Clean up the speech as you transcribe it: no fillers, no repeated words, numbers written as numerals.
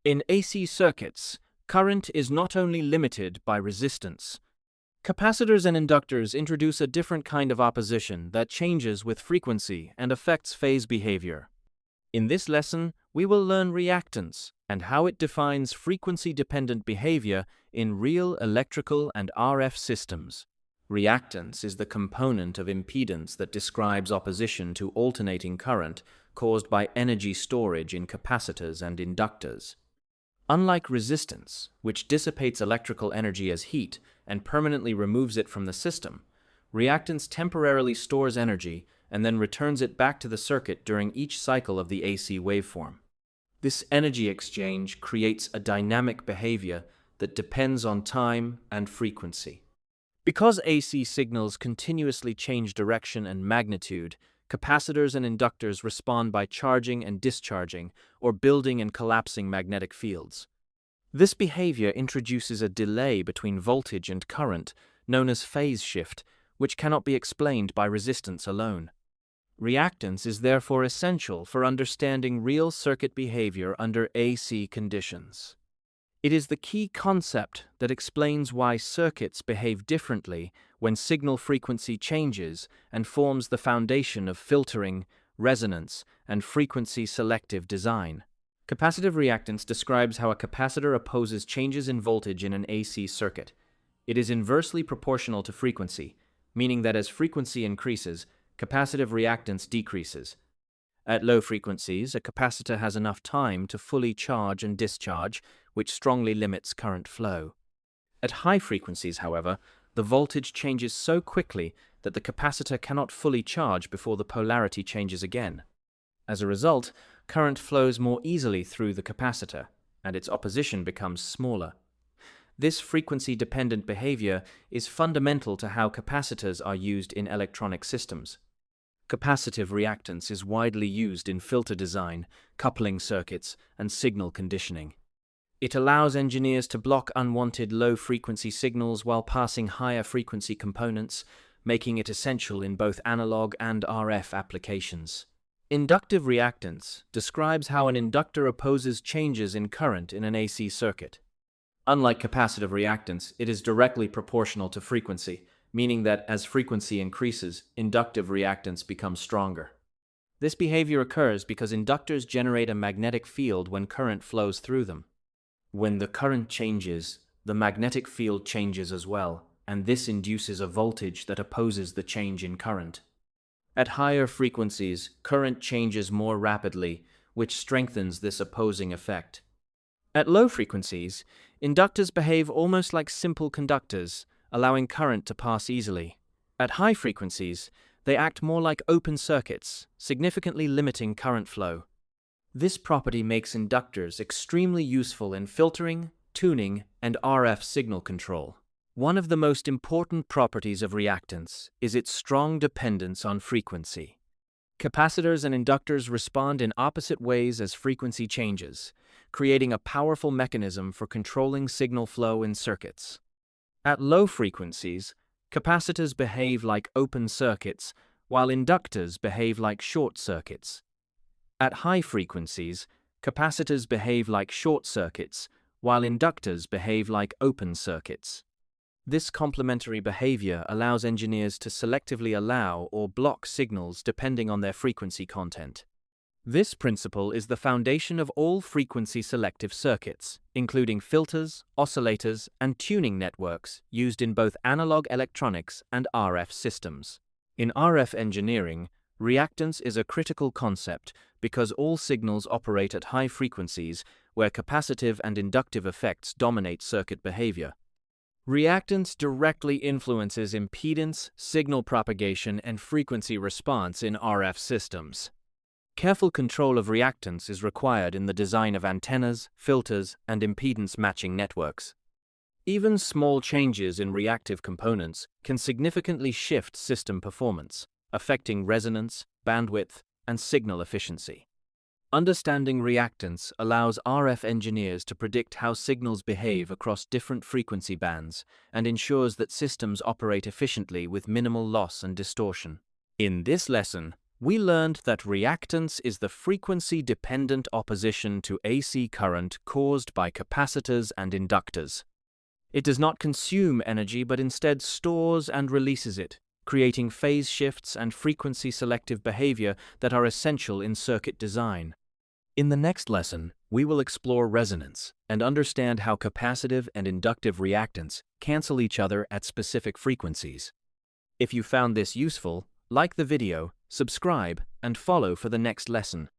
In AC circuits, current is not only limited by resistance. Capacitors and inductors introduce a different kind of opposition that changes with frequency and affects phase behavior. In this lesson, we will learn reactance and how it defines frequency-dependent behavior in real electrical and RF systems. Reactance is the component of impedance that describes opposition to alternating current caused by energy storage in capacitors and inductors. Unlike resistance, which dissipates electrical energy as heat and permanently removes it from the system, reactance temporarily stores energy and then returns it back to the circuit during each cycle of the AC waveform. This energy exchange creates a dynamic behavior that depends on time and frequency. Because AC signals continuously change direction and magnitude, capacitors and inductors respond by charging and discharging, or building and collapsing magnetic fields. This behavior introduces a delay between voltage and current, known as phase shift, which cannot be explained by resistance alone. Reactance is therefore essential for understanding real circuit behavior under AC conditions. It is the key concept that explains why circuits behave differently when signal frequency changes and forms the foundation of filtering, resonance, and frequency-selective design. Capacitive reactance describes how a capacitor opposes changes in voltage in an AC circuit. It is inversely proportional to frequency, meaning that as frequency increases, capacitive reactance decreases. At low frequencies, a capacitor has enough time to fully charge and discharge, which strongly limits current flow. At high frequencies, however, the voltage changes so quickly that the capacitor cannot fully charge before the polarity changes again. As a result, current flows more easily through the capacitor, and its opposition becomes smaller. This frequency-dependent behavior is fundamental to how capacitors are used in electronic systems. Capacitive reactance is widely used in filter design, coupling circuits, and signal conditioning. It allows engineers to block unwanted low-frequency signals while passing higher-frequency components, making it essential in both analog and RF applications. Inductive reactance describes how an inductor opposes changes in current in an AC circuit. Unlike capacitive reactance, it is directly proportional to frequency, meaning that as frequency increases, inductive reactance becomes stronger. This behavior occurs because inductors generate a magnetic field when current flows through them. When the current changes, the magnetic field changes as well, and this induces a voltage that opposes the change in current. At higher frequencies, current changes more rapidly, which strengthens this opposing effect. At low frequencies, inductors behave almost like simple conductors, allowing current to pass easily. At high frequencies, they act more like open circuits, significantly limiting current flow. This property makes inductors extremely useful in filtering, tuning, and RF signal control. One of the most important properties of reactance is its strong dependence on frequency. Capacitors and inductors respond in opposite ways as frequency changes, creating a powerful mechanism for controlling signal flow in circuits. At low frequencies, capacitors behave like open circuits, while inductors behave like short circuits. At high frequencies, capacitors behave like short circuits, while inductors behave like open circuits. This complementary behavior allows engineers to selectively allow or block signals depending on their frequency content. This principle is the foundation of all frequency-selective circuits, including filters, oscillators, and tuning networks used in both analog electronics and RF systems. In RF engineering, reactance is a critical concept because all signals operate at high frequencies where capacitive and inductive effects dominate circuit behavior. Reactance directly influences impedance, signal propagation, and frequency response in RF systems. Careful control of reactance is required in the design of antennas, filters, and impedance matching networks. Even small changes in reactive components can significantly shift system performance, affecting resonance, bandwidth, and signal efficiency. Understanding reactance allows RF engineers to predict how signals behave across different frequency bands and ensures that systems operate efficiently with minimal loss and distortion. In this lesson, We learned that reactance is the frequency-dependent opposition to AC current caused by capacitors and inductors. It does not consume energy but instead stores and releases it, creating phase shifts and frequency-selective behavior that are essential in circuit design. In the next lesson, we will explore resonance and understand how capacitive and inductive reactance cancel each other at specific frequencies. If you found this useful, like the video, subscribe, and follow for the next lesson.